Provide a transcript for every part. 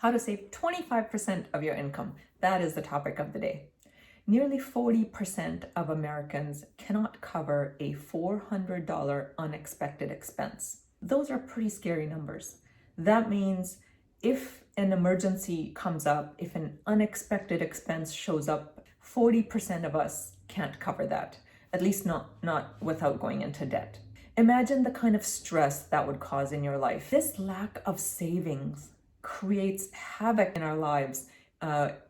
How to save 25% of your income. That is the topic of the day. Nearly 40% of Americans cannot cover a $400 unexpected expense. Those are pretty scary numbers. That means if an emergency comes up, if an unexpected expense shows up, 40% of us can't cover that, at least not without going into debt. Imagine the kind of stress that would cause in your life. This lack of savings creates havoc in our lives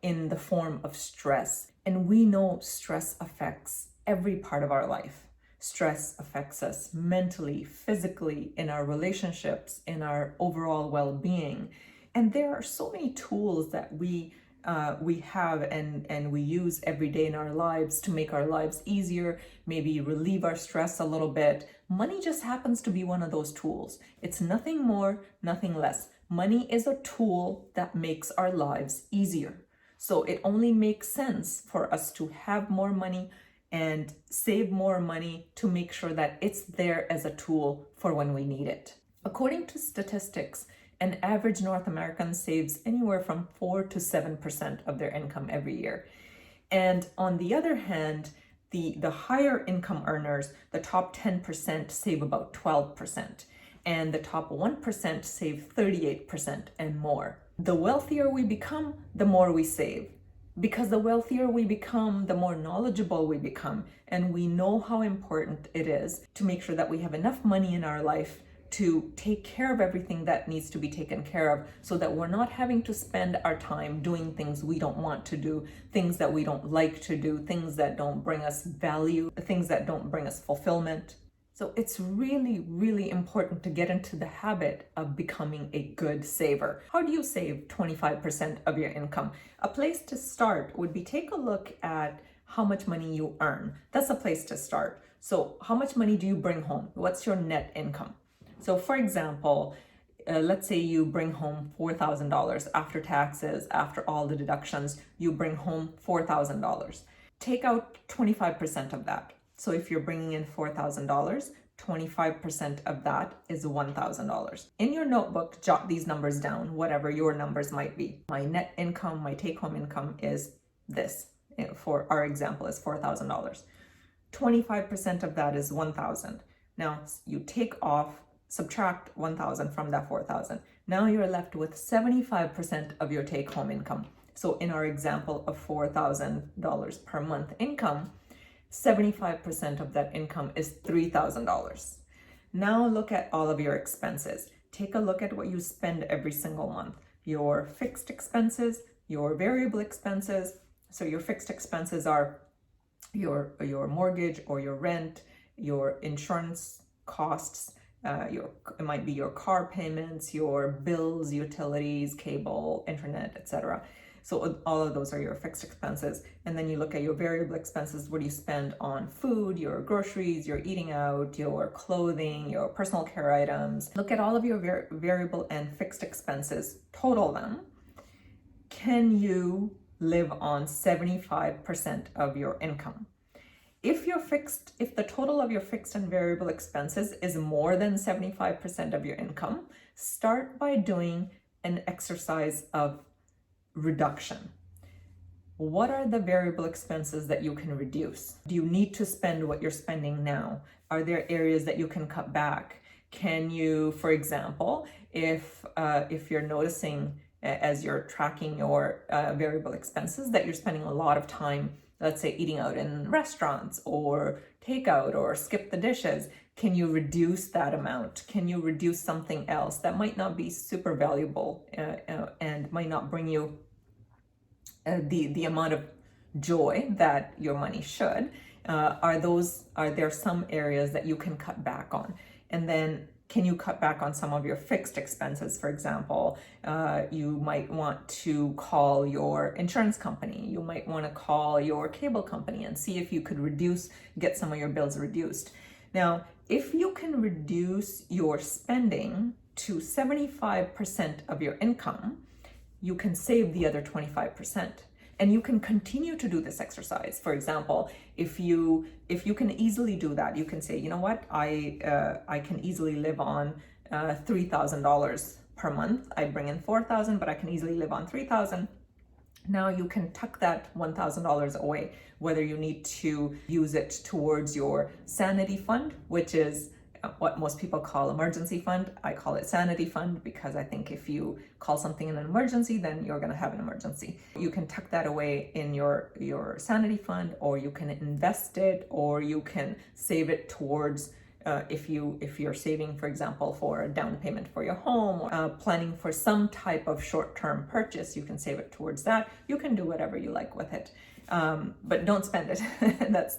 in the form of stress. And we know stress affects every part of our life. Stress affects us mentally, physically, in our relationships, in our overall well-being. And there are so many tools that we have and we use every day in our lives to make our lives easier, maybe relieve our stress a little bit. Money just happens to be one of those tools. It's nothing more, nothing less. Money is a tool that makes our lives easier. So it only makes sense for us to have more money and save more money to make sure that it's there as a tool for when we need it. According to statistics, an average North American saves anywhere from 4 to 7% of their income every year. And on the other hand, the higher income earners, the top 10% save about 12%, and the top 1% save 38% and more. The wealthier we become, the more we save. Because the wealthier we become, the more knowledgeable we become, and we know how important it is to make sure that we have enough money in our life to take care of everything that needs to be taken care of, so that we're not having to spend our time doing things we don't want to do, things that we don't like to do, things that don't bring us value, things that don't bring us fulfillment. So it's really, really important to get into the habit of becoming a good saver. How do you save 25% of your income? A place to start would be take a look at how much money you earn. That's a place to start. So how much money do you bring home? What's your net income? So for example, let's say you bring home $4,000 after taxes, after all the deductions, you bring home $4,000. Take out 25% of that. So if you're bringing in $4,000, 25% of that is $1,000. In your notebook, jot these numbers down, whatever your numbers might be. My net income, my take-home income is this. For our example, is $4,000. 25% of that is $1,000. Now you subtract 1,000 from that 4,000. Now you're left with 75% of your take-home income. So in our example of $4,000 per month income, 75% of that income is $3,000. Now look at all of your expenses. Take a look at what you spend every single month. Your fixed expenses, your variable expenses. So your fixed expenses are your mortgage or your rent, your insurance costs, it might be your car payments, your bills, utilities, cable, internet, etc. So all of those are your fixed expenses. And then you look at your variable expenses. What do you spend on food, your groceries, your eating out, your clothing, your personal care items? Look at all of your variable and fixed expenses, total them. Can you live on 75% of your income? If the total of your fixed and variable expenses is more than 75% of your income, start by doing an exercise of reduction. What are the variable expenses that you can reduce? Do you need to spend what you're spending now? Are there areas that you can cut back? Can you, for example, if you're noticing as you're tracking your variable expenses that you're spending a lot of time, let's say eating out in restaurants or takeout or skip the dishes, can you reduce that amount? Can you reduce something else that might not be super valuable and might not bring you the amount of joy that your money should? Are there some areas that you can cut back on? And then can you cut back on some of your fixed expenses? For example, you might want to call your insurance company. You might want to call your cable company and see if you could get some of your bills reduced. Now, if you can reduce your spending to 75% of your income, you can save the other 25%. And you can continue to do this exercise. For example, if you can easily do that, you can say, you know what, I can easily live on $3,000 per month. I bring in 4,000, but I can easily live on 3,000. Now you can tuck that $1,000 away, whether you need to use it towards your sanity fund, which is what most people call emergency fund. I call it sanity fund because I think if you call something an emergency, then you're going to have an emergency. You can tuck that away in your sanity fund, or you can invest it, or you can save it towards if you're saving, for example, for a down payment for your home, or planning for some type of short-term purchase, you can save it towards that. You can do whatever you like with it, but don't spend it. That's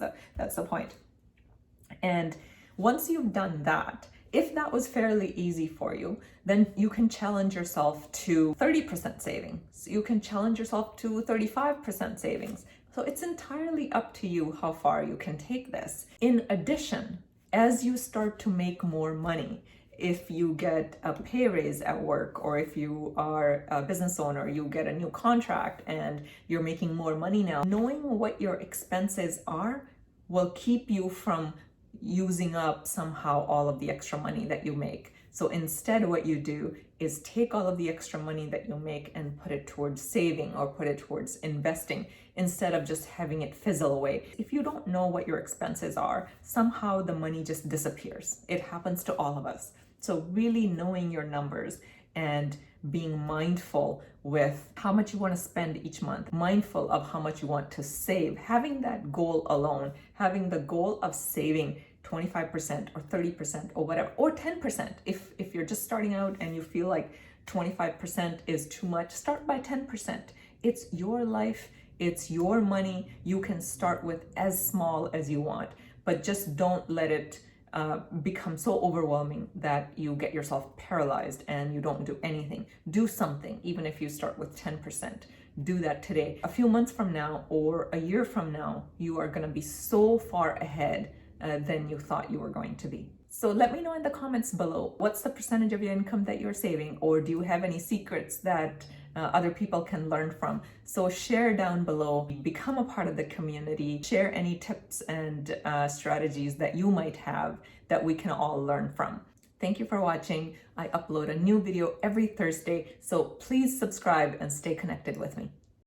the point. And once you've done that, if that was fairly easy for you, then you can challenge yourself to 30% savings. You can challenge yourself to 35% savings. So it's entirely up to you how far you can take this. In addition, as you start to make more money, if you get a pay raise at work, or if you are a business owner, you get a new contract and you're making more money now, knowing what your expenses are will keep you from using up somehow all of the extra money that you make. So instead, what you do is take all of the extra money that you make and put it towards saving or put it towards investing, instead of just having it fizzle away. If you don't know what your expenses are, somehow the money just disappears. It happens to all of us. So really knowing your numbers and being mindful with how much you want to spend each month, mindful of how much you want to save, having that goal alone, having the goal of saving 25% or 30% or whatever, or 10%. If you're just starting out and you feel like 25% is too much, start by 10%. It's your life, it's your money. You can start with as small as you want, but just don't let it become so overwhelming that you get yourself paralyzed and you don't do anything. Do something, even if you start with 10%. Do that today. A few months from now or a year from now, you are going to be so far ahead than you thought you were going to be. So let me know in the comments below, what's the percentage of your income that you're saving, or do you have any secrets that other people can learn from? So share down below, become a part of the community, share any tips and strategies that you might have that we can all learn from. Thank you for watching. I upload a new video every Thursday, so please subscribe and stay connected with me.